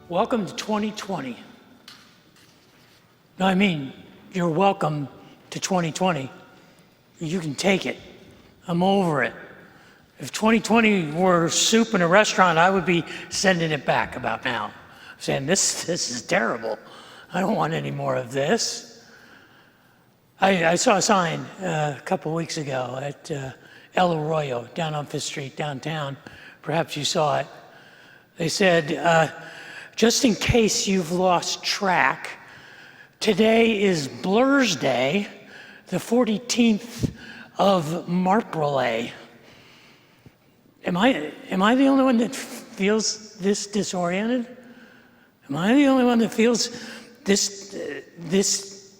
Welcome to 2020. No, I mean, you're welcome to 2020. You can take it. I'm over it. If 2020 were soup in a restaurant, I would be sending it back about now, saying, this is terrible. I don't want any more of this. I saw a sign a couple weeks ago at El Arroyo, down on Fifth Street, downtown. Perhaps you saw it. They said, just in case you've lost track, today is Blur's Day, the 14th of Marprelay. Am I the only one that feels this disoriented? Am I the only one that feels this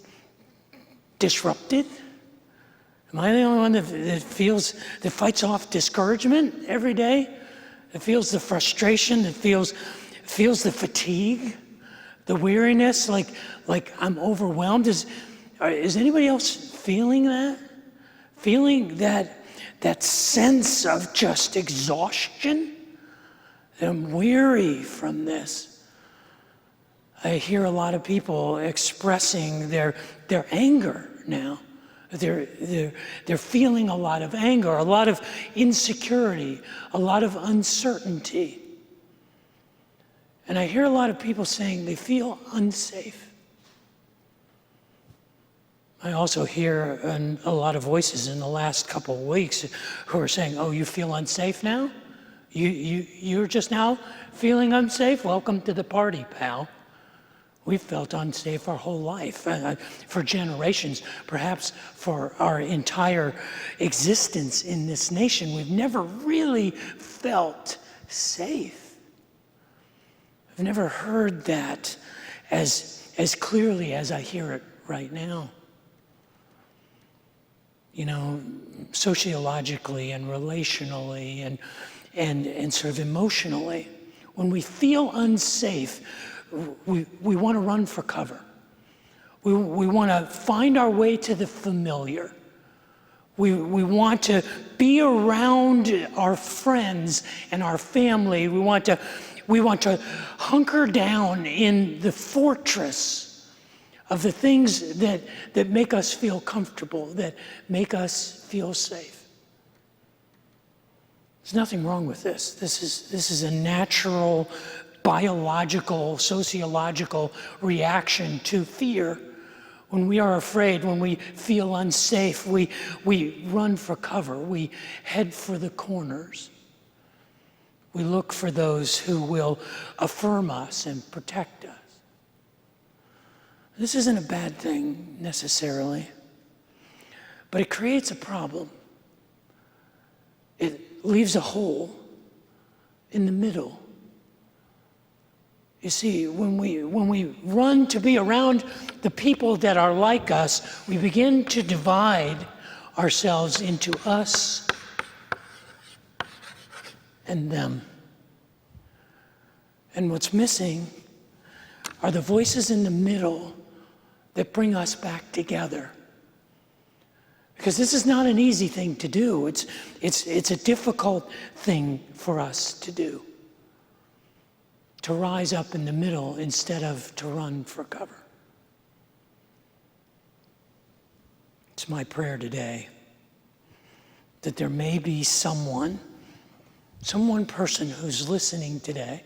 disrupted? Am I the only one that fights off discouragement every day? That feels the frustration, that feels the fatigue, the weariness, like I'm overwhelmed? Is anybody else feeling that? Feeling that sense of just exhaustion? I'm weary from this. I hear a lot of people expressing their anger now. They're feeling a lot of anger, a lot of insecurity, a lot of uncertainty. And I hear a lot of people saying they feel unsafe. I also hear a lot of voices in the last couple of weeks who are saying, oh, you feel unsafe now? You're just now feeling unsafe? Welcome to the party, pal. We've felt unsafe our whole life, for generations, perhaps for our entire existence in this nation. We've never really felt safe. I've never heard that as clearly as I hear it right now. You know, sociologically and relationally and sort of emotionally, when we feel unsafe, we want to run for cover. We want to find our way to the familiar. We want to be around our friends and our family. We want to hunker down in the fortress of the things that make us feel comfortable, that make us feel safe. There's nothing wrong with this. This is a natural, biological, sociological reaction to fear. When we are afraid, when we feel unsafe, we run for cover. We head for the corners. We look for those who will affirm us and protect us. This isn't a bad thing necessarily, but it creates a problem. It leaves a hole in the middle. You see, when we run to be around the people that are like us, we begin to divide ourselves into us and them. And what's missing are the voices in the middle that bring us back together. Because this is not an easy thing to do. It's a difficult thing for us to do. To rise up in the middle instead of to run for cover. It's my prayer today that there may be some one person who's listening today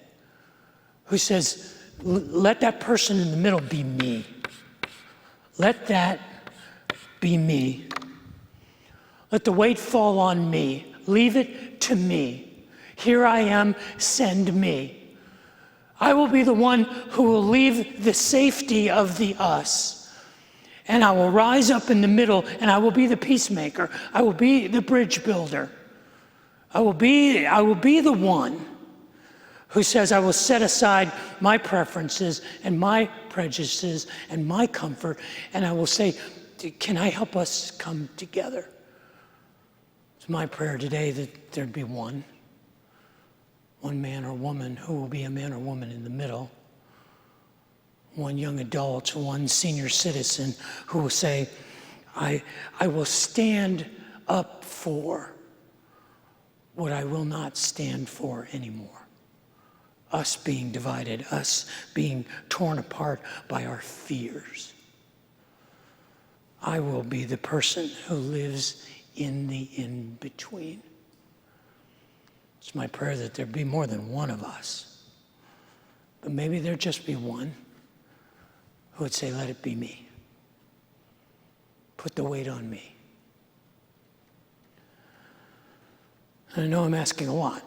who says, let that person in the middle be me. Let that be me. Let the weight fall on me. Leave it to me. Here I am, send me. I will be the one who will leave the safety of the us. And I will rise up in the middle, and I will be the peacemaker. I will be the bridge builder. I will be the one who says, I will set aside my preferences and my prejudices and my comfort, and I will say, can I help us come together? It's my prayer today that there'd be one man or woman who will be a man or woman in the middle. One young adult, one senior citizen who will say, I will stand up for what I will not stand for anymore. us being divided, us being torn apart by our fears. I will be the person who lives in the in-between. It's my prayer that there be more than one of us, but maybe there'd just be one who would say, let it be me. Put the weight on me. And I know I'm asking a lot.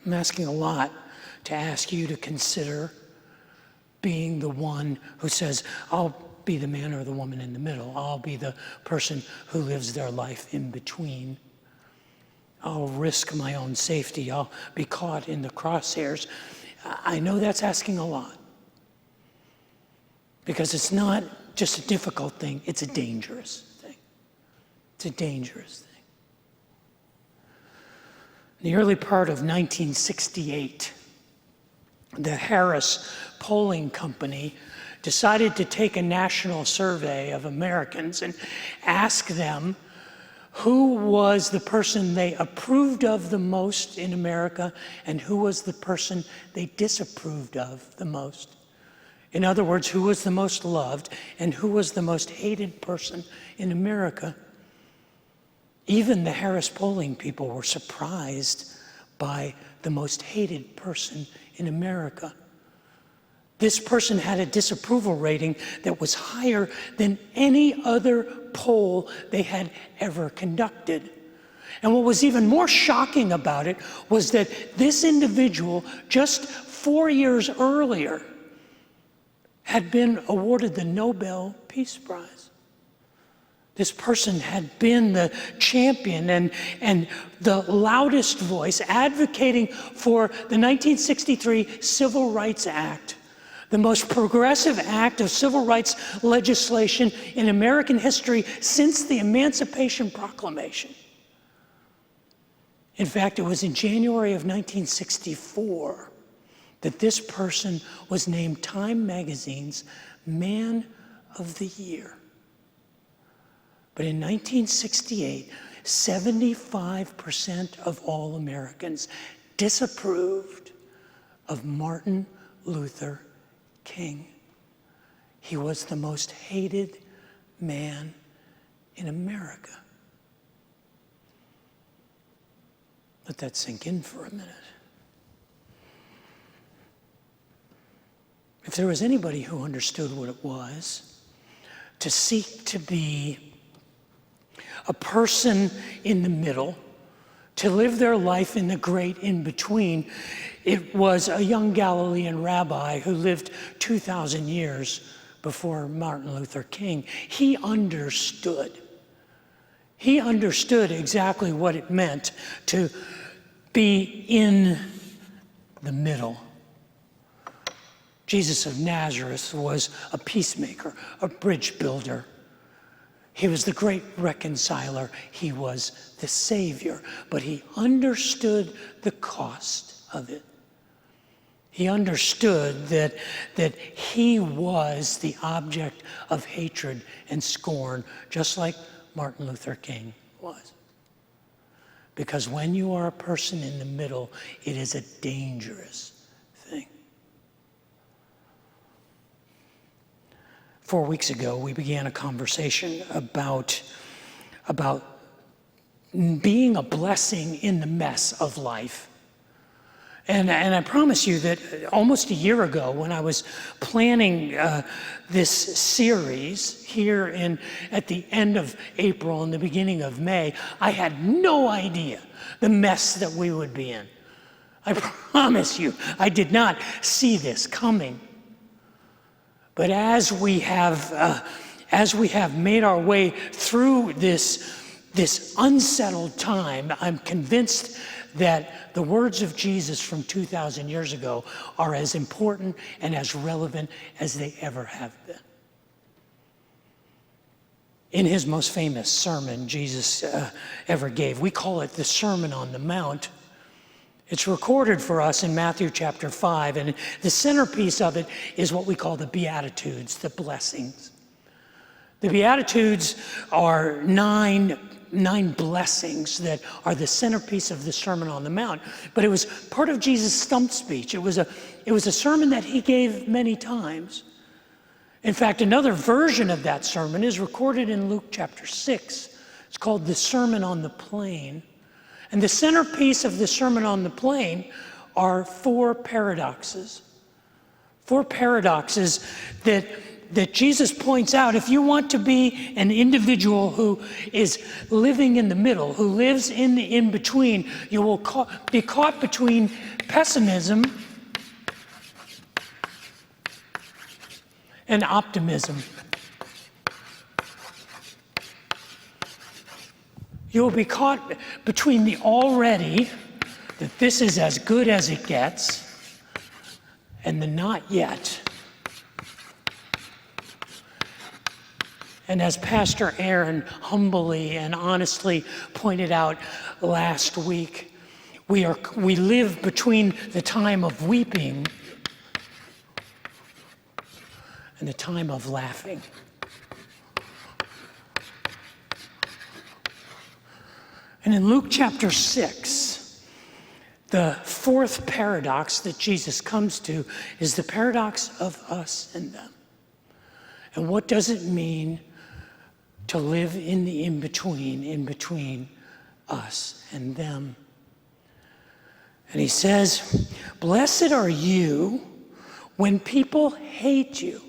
I'm asking a lot to ask you to consider being the one who says, I'll be the man or the woman in the middle. I'll be the person who lives their life in between. I'll risk my own safety. I'll be caught in the crosshairs. I know that's asking a lot, because it's not just a difficult thing, it's a dangerous thing. It's a dangerous thing. In the early part of 1968, the Harris Polling Company decided to take a national survey of Americans and ask them who was the person they approved of the most in America and who was the person they disapproved of the most. In other words, who was the most loved and who was the most hated person in America. Even the Harris polling people were surprised by the most hated person in America. This person had a disapproval rating that was higher than any other poll they had ever conducted. And what was even more shocking about it was that this individual, just 4 years earlier, had been awarded the Nobel Peace Prize. This person had been the champion and the loudest voice advocating for the 1963 Civil Rights Act, the most progressive act of civil rights legislation in American history since the Emancipation Proclamation. In fact, it was in January of 1964 that this person was named Time Magazine's Man of the Year. But in 1968, 75% of all Americans disapproved of Martin Luther King. He was the most hated man in America. Let that sink in for a minute. If there was anybody who understood what it was to seek to be a person in the middle, to live their life in the great in-between, it was a young Galilean rabbi who lived 2,000 years before Martin Luther King. He understood. He understood exactly what it meant to be in the middle. Jesus of Nazareth was a peacemaker, a bridge builder. He was the great reconciler. He was the Savior. But he understood the cost of it. He understood that he was the object of hatred and scorn, just like Martin Luther King was. Because when you are a person in the middle, it is a dangerous thing. 4 weeks ago, we began a conversation about being a blessing in the mess of life. And I promise you that almost a year ago, when I was planning this series here at the end of April and the beginning of May, I had no idea the mess that we would be in. I promise you, I did not see this coming. But as we have made our way through this unsettled time, I'm convinced that the words of Jesus from 2,000 years ago are as important and as relevant as they ever have been. In his most famous sermon Jesus ever gave, we call it the Sermon on the Mount. It's recorded for us in Matthew chapter 5, and the centerpiece of it is what we call the Beatitudes, the blessings. The Beatitudes are 9 blessings that are the centerpiece of the Sermon on the Mount, but it was part of Jesus' stump speech. It was a sermon that he gave many times. In fact, another version of that sermon is recorded in Luke chapter 6. It's called the Sermon on the Plain. And the centerpiece of the Sermon on the Plain are four paradoxes. Four paradoxes that Jesus points out. If you want to be an individual who is living in the middle, who lives in the in-between, you will be caught between pessimism and optimism. You will be caught between the already, that this is as good as it gets, and the not yet. And as Pastor Aaron humbly and honestly pointed out last week, we live between the time of weeping and the time of laughing. And in Luke chapter 6, the fourth paradox that Jesus comes to is the paradox of us and them. And what does it mean to live in the in-between us and them? And he says, "Blessed are you when people hate you,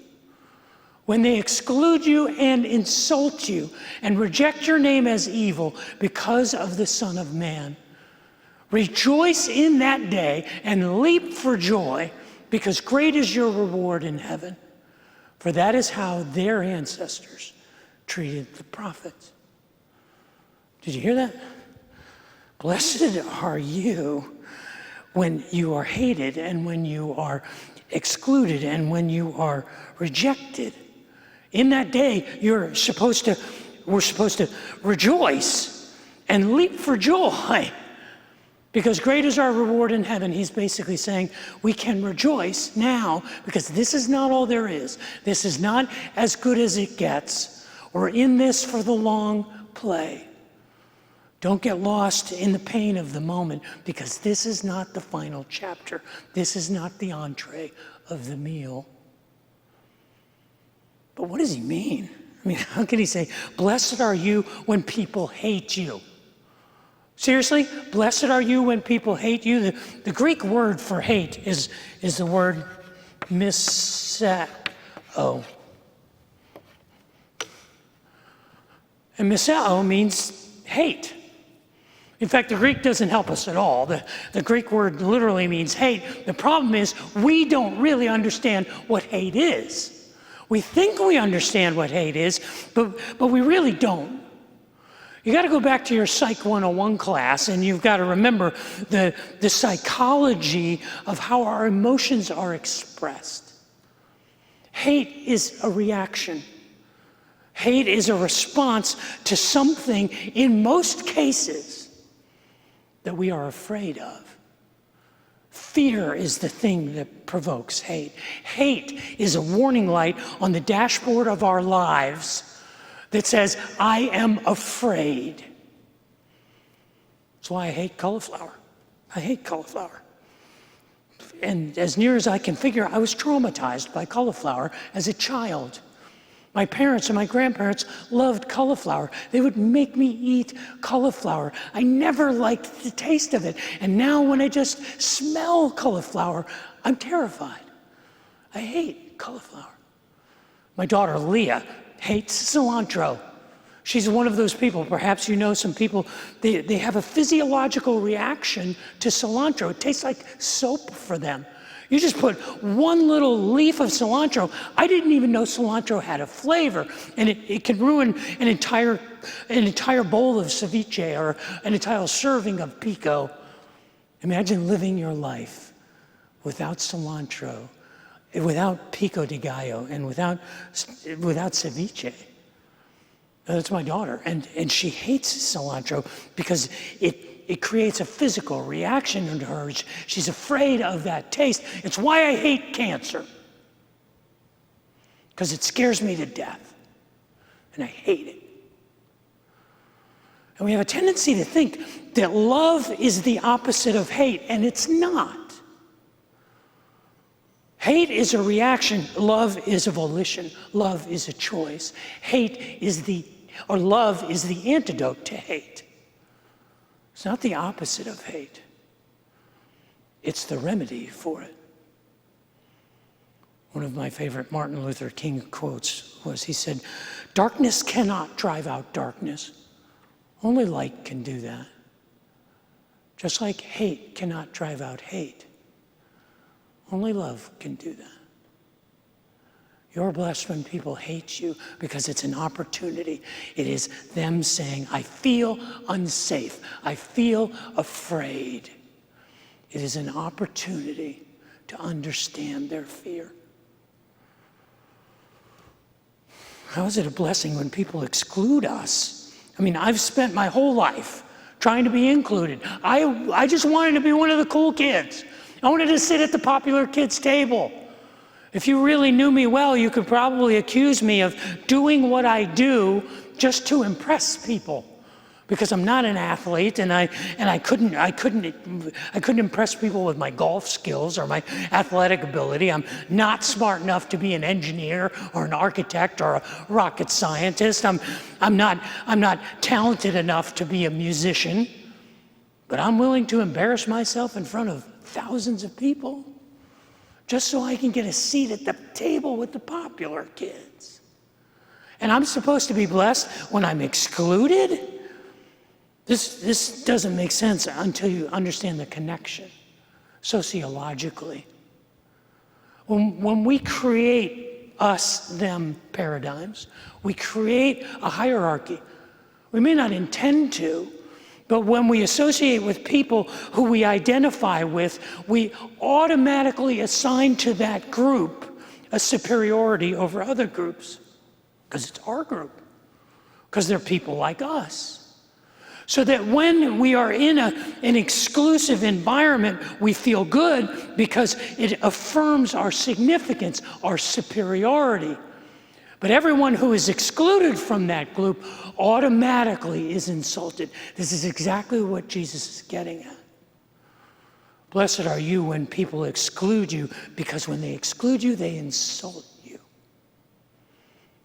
when they exclude you and insult you and reject your name as evil because of the Son of Man. Rejoice in that day and leap for joy, because great is your reward in heaven. For that is how their ancestors treated the prophets." Did you hear that? Blessed are you when you are hated and when you are excluded and when you are rejected. In that day, we're supposed to rejoice and leap for joy, because great is our reward in heaven. He's basically saying we can rejoice now because this is not all there is. This is not as good as it gets. We're in this for the long play. Don't get lost in the pain of the moment, because this is not the final chapter. This is not the entree of the meal. But what does he mean? I mean, how can he say, blessed are you when people hate you? Seriously? Blessed are you when people hate you? The Greek word for hate is the word miseo. And miseo means hate. In fact, the Greek doesn't help us at all. The Greek word literally means hate. The problem is we don't really understand what hate is. We think we understand what hate is, but we really don't. You got to go back to your Psych 101 class, and you've got to remember the psychology of how our emotions are expressed. Hate is a reaction. Hate is a response to something, in most cases, that we are afraid of. Fear is the thing that provokes hate. Hate is a warning light on the dashboard of our lives that says, I am afraid. That's why I hate cauliflower. I hate cauliflower. And as near as I can figure, I was traumatized by cauliflower as a child. My parents and my grandparents loved cauliflower. They would make me eat cauliflower. I never liked the taste of it. And now when I just smell cauliflower, I'm terrified. I hate cauliflower. My daughter, Leah, hates cilantro. She's one of those people, perhaps you know some people, they have a physiological reaction to cilantro. It tastes like soap for them. You just put one little leaf of cilantro. I didn't even know cilantro had a flavor, and it can ruin an entire bowl of ceviche or an entire serving of pico. Imagine living your life without cilantro, without pico de gallo, and without ceviche. That's my daughter, and she hates cilantro because it creates a physical reaction in her. She's afraid of that taste. It's why I hate cancer, because it scares me to death, and I hate it. And we have a tendency to think that love is the opposite of hate, and it's not. Hate is a reaction. Love is a volition. Love is a choice. Love is the antidote to hate. It's not the opposite of hate. It's the remedy for it. One of my favorite Martin Luther King quotes was, he said, "Darkness cannot drive out darkness. Only light can do that. Just like hate cannot drive out hate. Only love can do that." You're blessed when people hate you because it's an opportunity. It is them saying, I feel unsafe. I feel afraid. It is an opportunity to understand their fear. How is it a blessing when people exclude us? I mean, I've spent my whole life trying to be included. I just wanted to be one of the cool kids. I wanted to sit at the popular kids' table. If you really knew me well, you could probably accuse me of doing what I do just to impress people, because I'm not an athlete, and I couldn't impress people with my golf skills or my athletic ability. I'm not smart enough to be an engineer or an architect or a rocket scientist. I'm not talented enough to be a musician, but I'm willing to embarrass myself in front of thousands of people just so I can get a seat at the table with the popular kids. And I'm supposed to be blessed when I'm excluded? This doesn't make sense until you understand the connection sociologically. When we create us-them paradigms, we create a hierarchy. We may not intend to, but when we associate with people who we identify with, we automatically assign to that group a superiority over other groups, because it's our group, because they're people like us. So that when we are in an exclusive environment, we feel good because it affirms our significance, our superiority. But everyone who is excluded from that group automatically is insulted. This is exactly what Jesus is getting at. Blessed are you when people exclude you, because when they exclude you, they insult you.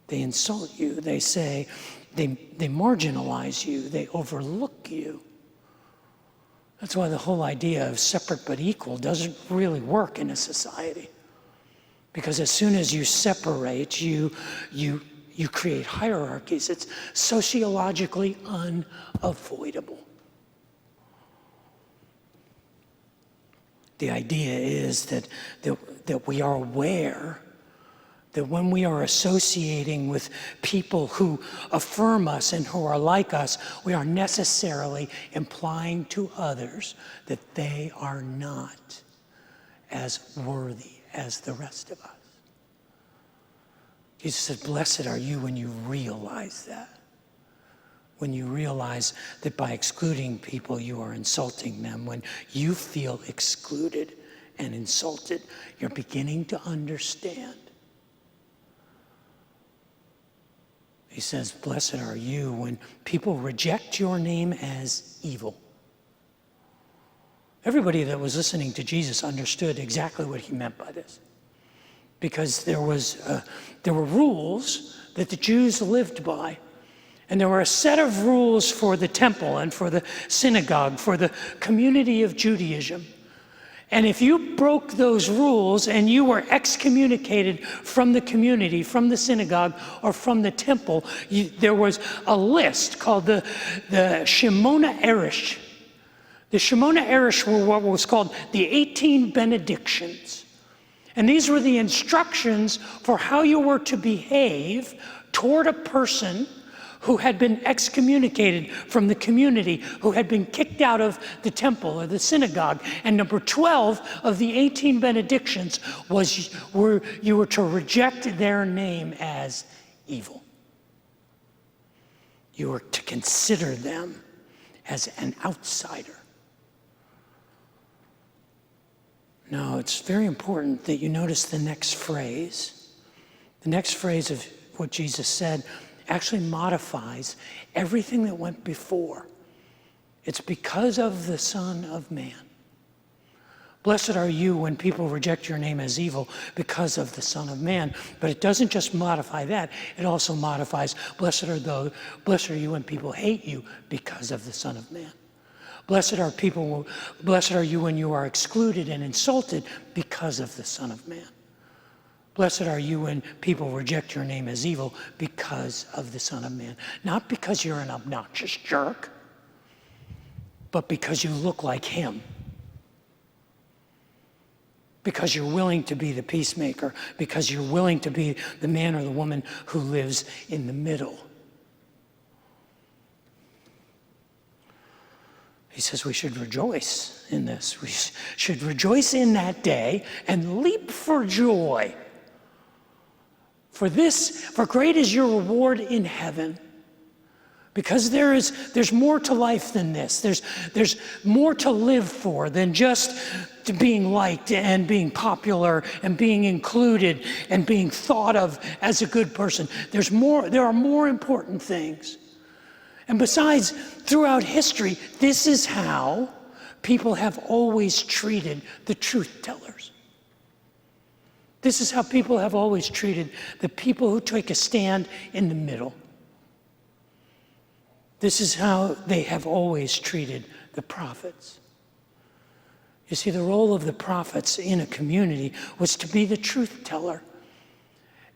They insult you. They say, they marginalize you. They overlook you. That's why the whole idea of separate but equal doesn't really work in a society. Because as soon as you separate, you create hierarchies. It's sociologically unavoidable. The idea is that we are aware that when we are associating with people who affirm us and who are like us, we are necessarily implying to others that they are not as worthy as the rest of us. Jesus said, blessed are you when you realize that. When you realize that by excluding people, you are insulting them. When you feel excluded and insulted, you're beginning to understand. He says, blessed are you when people reject your name as evil. Everybody that was listening to Jesus understood exactly what he meant by this. Because there were rules that the Jews lived by. And there were a set of rules for the temple and for the synagogue, for the community of Judaism. And if you broke those rules and you were excommunicated from the community, from the synagogue, or from the temple, there was a list called the Shemona Erish. The Shemona Erish were what was called the 18 Benedictions. And these were the instructions for how you were to behave toward a person who had been excommunicated from the community, who had been kicked out of the temple or the synagogue. And number 12 of the 18 benedictions was you were to reject their name as evil. You were to consider them as an outsider. Now, it's very important that you notice the next phrase. The next phrase of what Jesus said actually modifies everything that went before. It's because of the Son of Man. Blessed are you when people reject your name as evil because of the Son of Man. But it doesn't just modify that, it also modifies, blessed are you when people hate you because of the Son of Man. Blessed are you when you are excluded and insulted because of the Son of Man. Blessed are you when people reject your name as evil because of the Son of Man. Not because you're an obnoxious jerk, but because you look like him. Because you're willing to be the peacemaker, because you're willing to be the man or the woman who lives in the middle. He says we should rejoice in this. We should rejoice in that day and leap for joy. For great is your reward in heaven. Because there's more to life than this. There's more to live for than just being liked and being popular and being included and being thought of as a good person. There are more important things. And besides, throughout history, this is how people have always treated the truth tellers. This is how people have always treated the people who take a stand in the middle. This is how they have always treated the prophets. You see, the role of the prophets in a community was to be the truth teller.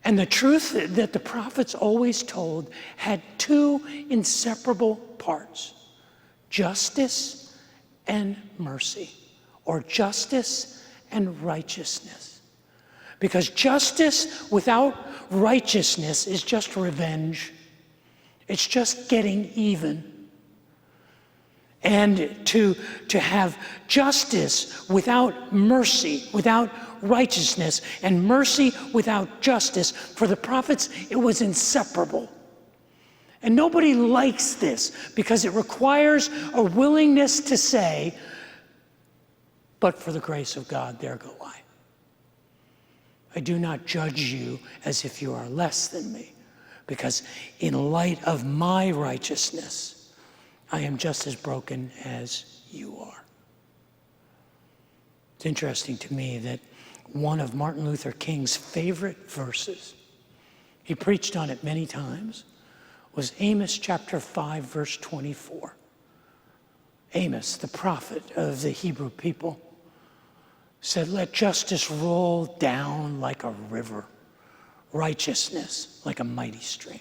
And the truth that the prophets always told had two inseparable parts: justice and mercy, or justice and righteousness. Because justice without righteousness is just revenge. It's just getting even. And to have justice without mercy, without righteousness, and mercy without justice, for the prophets, it was inseparable. And nobody likes this because it requires a willingness to say, but for the grace of God, there go I. I do not judge you as if you are less than me, because in light of my righteousness, I am just as broken as you are. It's interesting to me that one of Martin Luther King's favorite verses, he preached on it many times, was Amos chapter 5, verse 24. Amos, the prophet of the Hebrew people, said, "Let justice roll down like a river, righteousness like a mighty stream."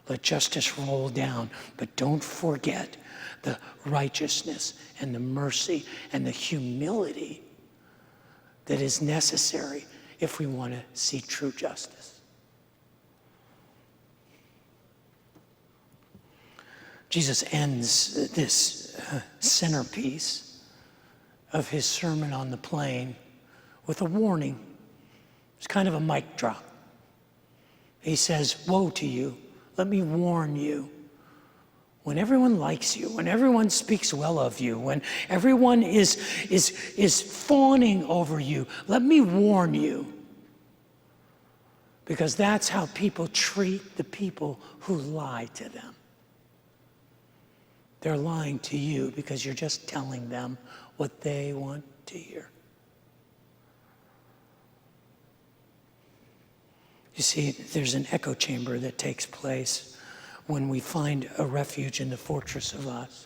Let justice roll down, but don't forget the righteousness and the mercy and the humility that is necessary if we want to see true justice. Jesus ends this centerpiece of his Sermon on the Plain with a warning. It's kind of a mic drop. He says, "Woe to you. Let me warn you. When everyone likes you, when everyone speaks well of you, when everyone is fawning over you, let me warn you. Because that's how people treat the people who lie to them. They're lying to you because you're just telling them what they want to hear." You see, there's an echo chamber that takes place when we find a refuge in the fortress of us.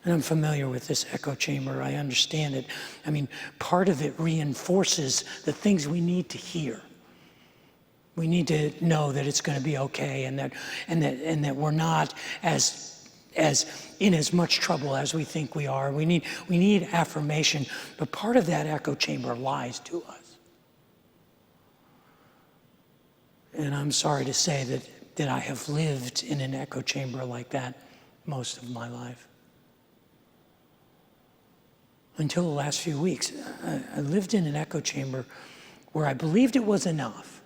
And I'm familiar with this echo chamber. I understand it. I mean, part of it reinforces the things we need to hear. We need to know that it's going to be okay, and that we're not as in as much trouble as we think we are. We need affirmation, but part of that echo chamber lies to us. And I'm sorry to say that I have lived in an echo chamber like that most of my life. Until the last few weeks, I lived in an echo chamber where I believed it was enough.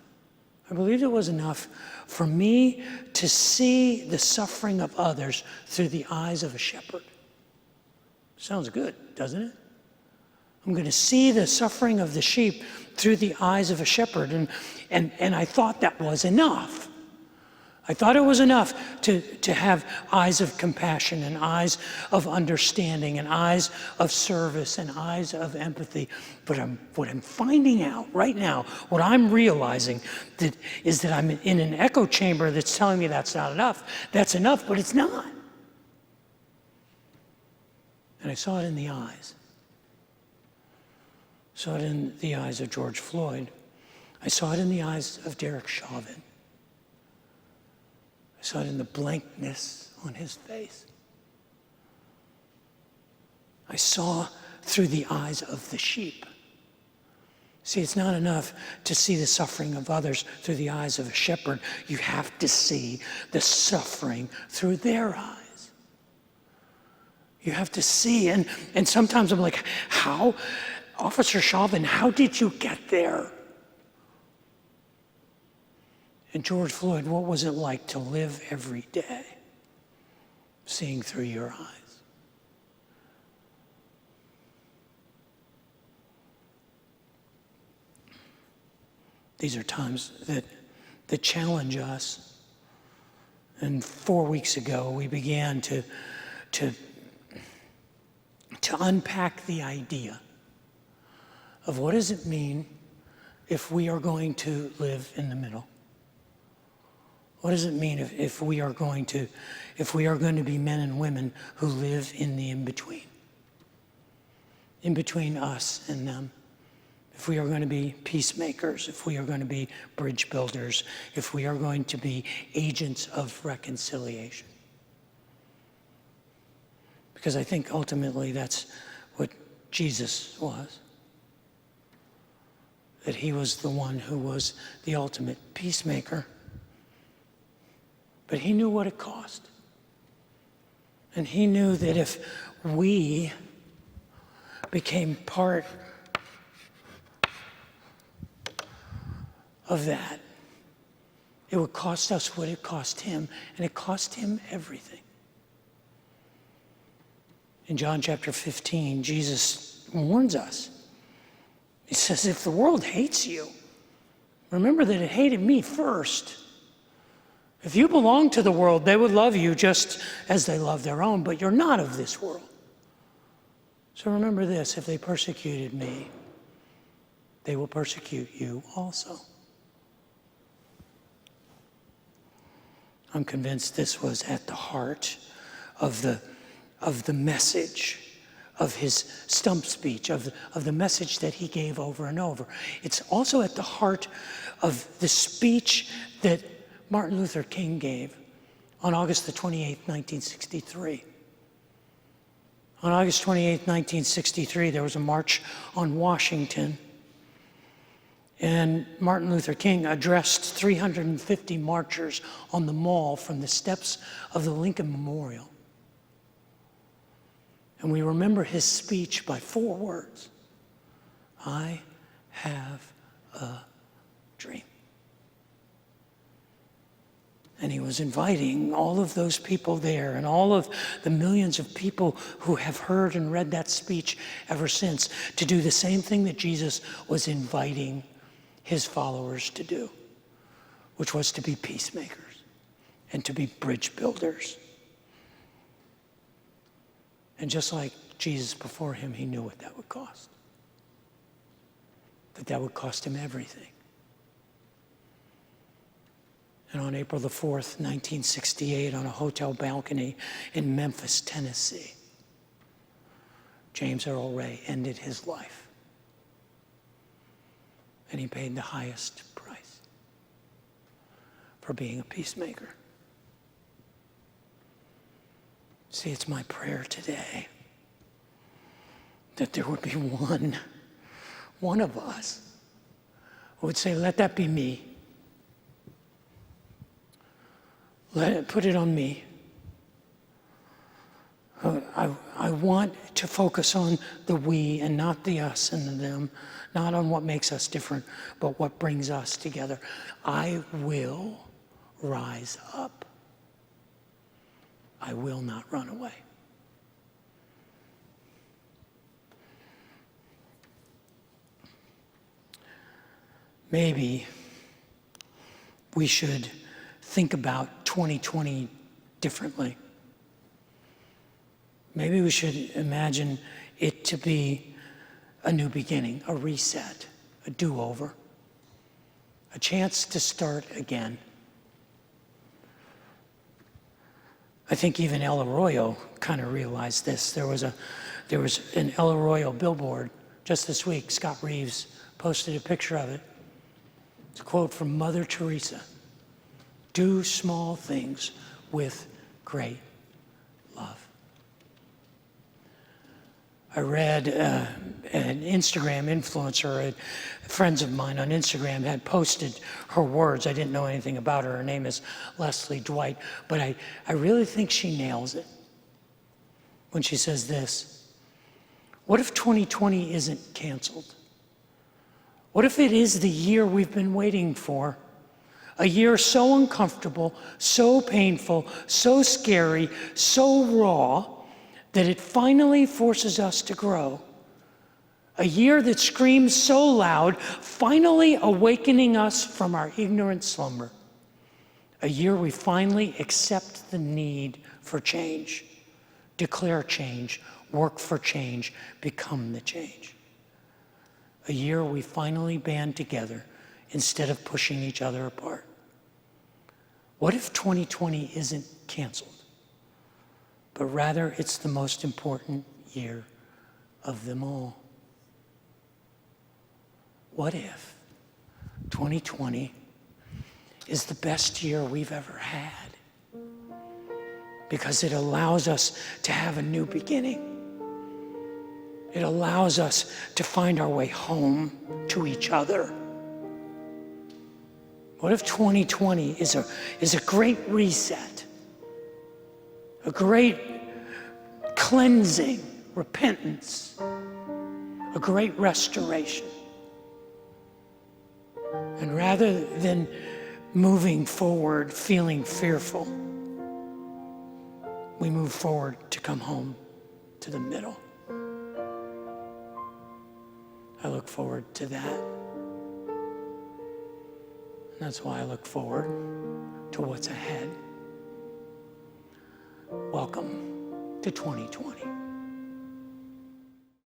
I believed it was enough for me to see the suffering of others through the eyes of a shepherd. Sounds good, doesn't it? I'm going to see the suffering of the sheep through the eyes of a shepherd. And I thought that was enough. I thought it was enough to have eyes of compassion and eyes of understanding and eyes of service and eyes of empathy. But what I'm finding out right now, what I'm realizing is that I'm in an echo chamber that's telling me that's not enough. That's enough, but it's not. And I saw it in the eyes. I saw it in the eyes of George Floyd. I saw it in the eyes of Derek Chauvin. I saw it in the blankness on his face. I saw through the eyes of the sheep. See, it's not enough to see the suffering of others through the eyes of a shepherd. You have to see the suffering through their eyes. You have to see, and sometimes I'm like, how? Officer Chauvin, how did you get there? And George Floyd, what was it like to live every day seeing through your eyes? These are times that challenge us. And 4 weeks ago, we began to unpack the idea of what does it mean if we are going to live in the middle? What does it mean if we are going to be men and women who live in the in-between us and them? If we are going to be peacemakers, if we are going to be bridge builders, if we are going to be agents of reconciliation. Because I think ultimately that's what Jesus was. That he was the one who was the ultimate peacemaker. But he knew what it cost. And he knew that if we became part of that, it would cost us what it cost him, and it cost him everything. In John chapter 15, Jesus warns us. He says, if the world hates you, remember that it hated me first. If you belong to the world, they would love you just as they love their own, but you're not of this world. So remember this, if they persecuted me, they will persecute you also. I'm convinced this was at the heart of the message of his stump speech, of the message that he gave over and over. It's also at the heart of the speech that Martin Luther King gave on August the 28th, 1963. On August 28th, 1963, there was a march on Washington, and Martin Luther King addressed 350 marchers on the Mall from the steps of the Lincoln Memorial. And we remember his speech by 4 words: I have a dream. And he was inviting all of those people there and all of the millions of people who have heard and read that speech ever since to do the same thing that Jesus was inviting his followers to do, which was to be peacemakers and to be bridge builders. And just like Jesus before him, he knew what that would cost. That would cost him everything. And on April the 4th, 1968, on a hotel balcony in Memphis, Tennessee, James Earl Ray ended his life. And he paid the highest price for being a peacemaker. See, it's my prayer today that there would be one of us who would say, let that be me. Put it on me. I want to focus on the we and not the us and the them, not on what makes us different, but what brings us together. I will rise up. I will not run away. Maybe we should think about 2020 differently. Maybe we should imagine it to be a new beginning, a reset, a do-over, a chance to start again. I think even El Arroyo kind of realized this. There was an El Arroyo billboard just this week. Scott Reeves posted a picture of it. It's a quote from Mother Teresa. Do small things with great love. I read an Instagram influencer, friends of mine on Instagram had posted her words. I didn't know anything about her. Her name is Leslie Dwight, but I really think she nails it when she says this. What if 2020 isn't canceled? What if it is the year we've been waiting for? A year so uncomfortable, so painful, so scary, so raw, that it finally forces us to grow. A year that screams so loud, finally awakening us from our ignorant slumber. A year we finally accept the need for change, declare change, work for change, become the change. A year we finally band together instead of pushing each other apart. What if 2020 isn't canceled? But rather it's the most important year of them all. What if 2020 is the best year we've ever had? Because it allows us to have a new beginning. It allows us to find our way home to each other. What if 2020 is a great reset? A great cleansing, repentance, a great restoration. And rather than moving forward feeling fearful, we move forward to come home to the middle. I look forward to that. That's why I look forward to what's ahead. Welcome to 2020.